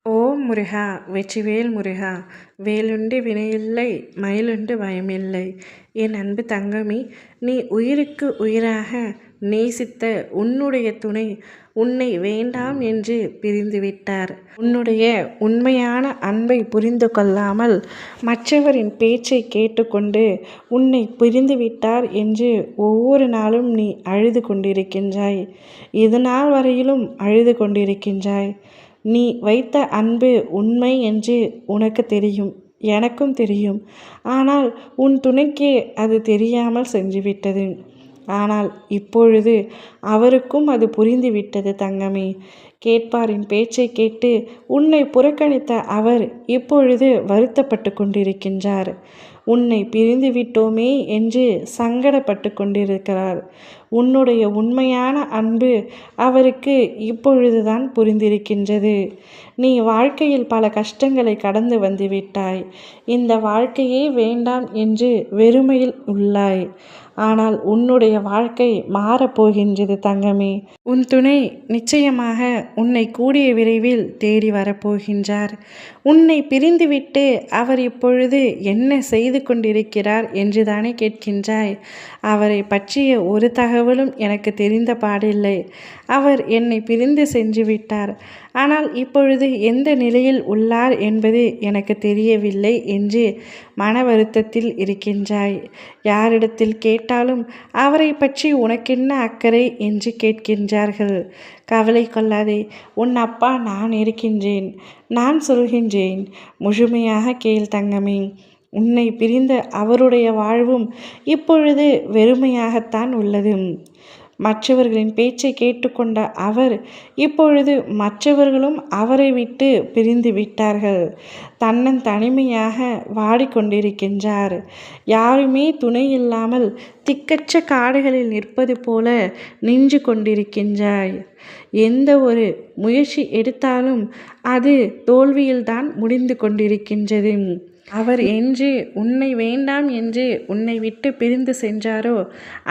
ஓம் முருகா வெற்றிவேல் முருகா வேலுண்டு வினையில்லை மயிலுண்டு பயமில்லை. என் அன்பு தங்கமே, நீ உயிருக்கு உயிராக நேசித்த உன்னுடைய துணை உன்னை வேண்டாம் என்று பிரிந்துவிட்டார். உன்னுடைய உண்மையான அன்பை புரிந்து கொள்ளாமல் மற்றவரின் பேச்சை கேட்டுக்கொண்டு உன்னை பிரிந்துவிட்டார் என்று ஒவ்வொரு நாளும் நீ அழுது கொண்டிருக்கின்றாய். இது நாள் வரையிலும் அழுது கொண்டிருக்கின்றாய். நீ வைத்த அன்பு உண்மை என்று உனக்கு தெரியும், எனக்கும் தெரியும். ஆனால் உன் துணைக்கே அது தெரியாமல் சென்றுவிட்டது. ஆனால் இப்பொழுது அவருக்கும் அது புரிந்துவிட்டது தங்கமே. கேட்பாரின் பேச்சை கேட்டு உன்னை புறக்கணித்த அவர் இப்பொழுது வருத்தப்பட்டு கொண்டிருக்கின்றார். உன்னை பிரிந்து விட்டோமே என்று சங்கடப்பட்டு கொண்டிருக்கிறார். உன்னுடைய உண்மையான அன்பு அவருக்கு இப்பொழுதுதான் புரிந்திருக்கின்றது. நீ வாழ்க்கையில் பல கஷ்டங்களை கடந்து வந்துவிட்டாய். இந்த வாழ்க்கையே வேண்டாம் என்று வெறுமையில் உள்ளாய். ஆனால் உன்னுடைய வாழ்க்கை மாறப்போகின்றது தங்கமே. உன் துணை நிச்சயமாக உன்னை கூடிய விரைவில் தேடி வரப்போகின்றார். உன்னை பிரிந்துவிட்டு அவர் இப்பொழுது என்ன செய்து கொண்டிருக்கிறார் என்றுதானே கேட்கின்றாய். அவரை பற்றிய ஒரு தகவலும் எனக்கு தெரிந்த பாடில்லை. அவர் என்னை பிரிந்து சென்று விட்டார். ஆனால் இப்பொழுது எந்த நிலையில் உள்ளார் என்பது எனக்கு தெரியவில்லை என்று மன வருத்தத்தில் இருக்கின்றாய். யாரிடத்தில் கேட்டாலும் அவரை பற்றி உனக்கென்ன அக்கறை என்று கேட்கின்றார்கள். கவலை கொள்ளாதே, உன் அப்பா நான் இருக்கின்றேன். நான் சொல்கின்றேன், முழுமையாக கேள் தங்கமே. உன்னை பிரிந்த அவருடைய வாழ்வும் இப்பொழுது வெறுமையாகத்தான் உள்ளது. மற்றவர்களின் பேச்சை கேட்டுக்கொண்ட அவர் இப்பொழுது மற்றவர்களும் அவரை விட்டு பிரிந்து விட்டார்கள். தன்னன் தனிமையாக வாடிக்கொண்டிருக்கின்றார். யாருமே துணை இல்லாமல் திக்கற்ற காடுகளில் நிற்பது போல நின்று கொண்டிருக்கின்றாய். எந்த ஒரு முயற்சி எடுத்தாலும் அது தோல்வியில்தான் முடிந்து கொண்டிருக்கின்றது. அவர் என்று உன்னை வேண்டாம் என்று உன்னை விட்டு பிரிந்து சென்றாரோ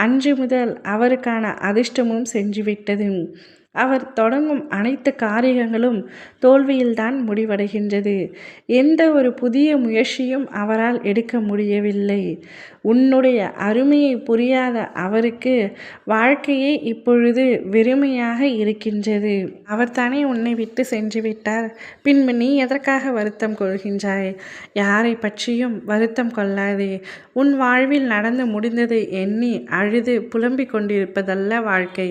அன்று முதல் அவருக்கான அதிர்ஷ்டமும் சென்றுவிட்டது. அவர் தொடங்கும் அனைத்து காரியங்களும் தோல்வியில்தான் முடிவடைகின்றது. எந்த ஒரு புதிய முயற்சியும் அவரால் எடுக்க முடியவில்லை. உன்னுடைய அருமையை புரியாத அவருக்கு வாழ்க்கையே இப்பொழுது வெறுமையாக இருக்கின்றது. அவர் தானே உன்னை விட்டு சென்று விட்டார். பின்பு நீ எதற்காக வருத்தம் கொள்கின்றாய்? யாரை பற்றியும் வருத்தம் கொள்ளாதே. உன் வாழ்வில் நடந்து முடிந்ததை எண்ணி அழுது புலம்பிக் கொண்டிருப்பதல்ல வாழ்க்கை.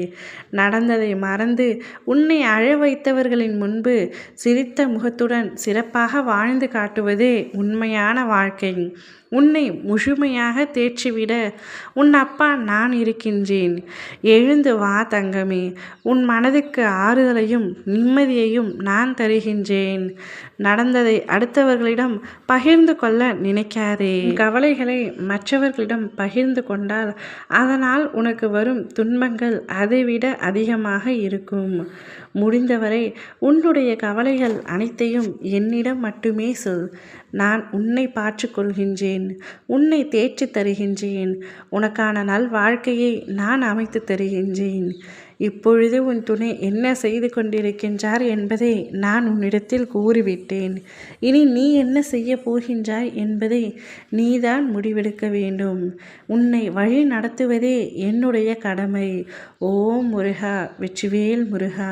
நடந்ததை மறந்து உன்னை அழ வைத்தவர்களின் முன்பு சிரித்த முகத்துடன் சிறப்பாக வாழ்ந்து காட்டுவதே உண்மையான வாழ்க்கை. உன்னை முழுமையாக தேற்றிவிட உன் அப்பா நான் இருக்கின்றேன். எழுந்து வா தங்கமே. உன் மனதுக்கு ஆறுதலையும் நிம்மதியையும் நான் தருகின்றேன். நடந்ததை அடுத்தவர்களிடம் பகிர்ந்து கொள்ள நினைக்காதே. கவலைகளை மற்றவர்களிடம் பகிர்ந்து கொண்டால் அதனால் உனக்கு வரும் துன்பங்கள் அதைவிட அதிகமாக இருக்கும். முடிந்தவரை உன்னுடைய கவலைகள் அனைத்தையும் என்னிடம் மட்டுமே சொல். நான் உன்னை பார்த்து கொள்கின்றேன். உன்னை தேற்றி தருகின்றேன். உனக்கான நல் வாழ்க்கையை நான் அமைத்து தருகின்றேன். இப்பொழுது உன் துணை என்ன செய்து கொண்டிருக்கின்றார் என்பதை நான் உன்னிடத்தில் கூறிவிட்டேன். இனி நீ என்ன செய்ய போகின்றாய் என்பதை நீதான் முடிவெடுக்க வேண்டும். உன்னை வழி நடத்துவதே என்னுடைய கடமை. ஓம் முருகா வெற்றிவேல் முருகா.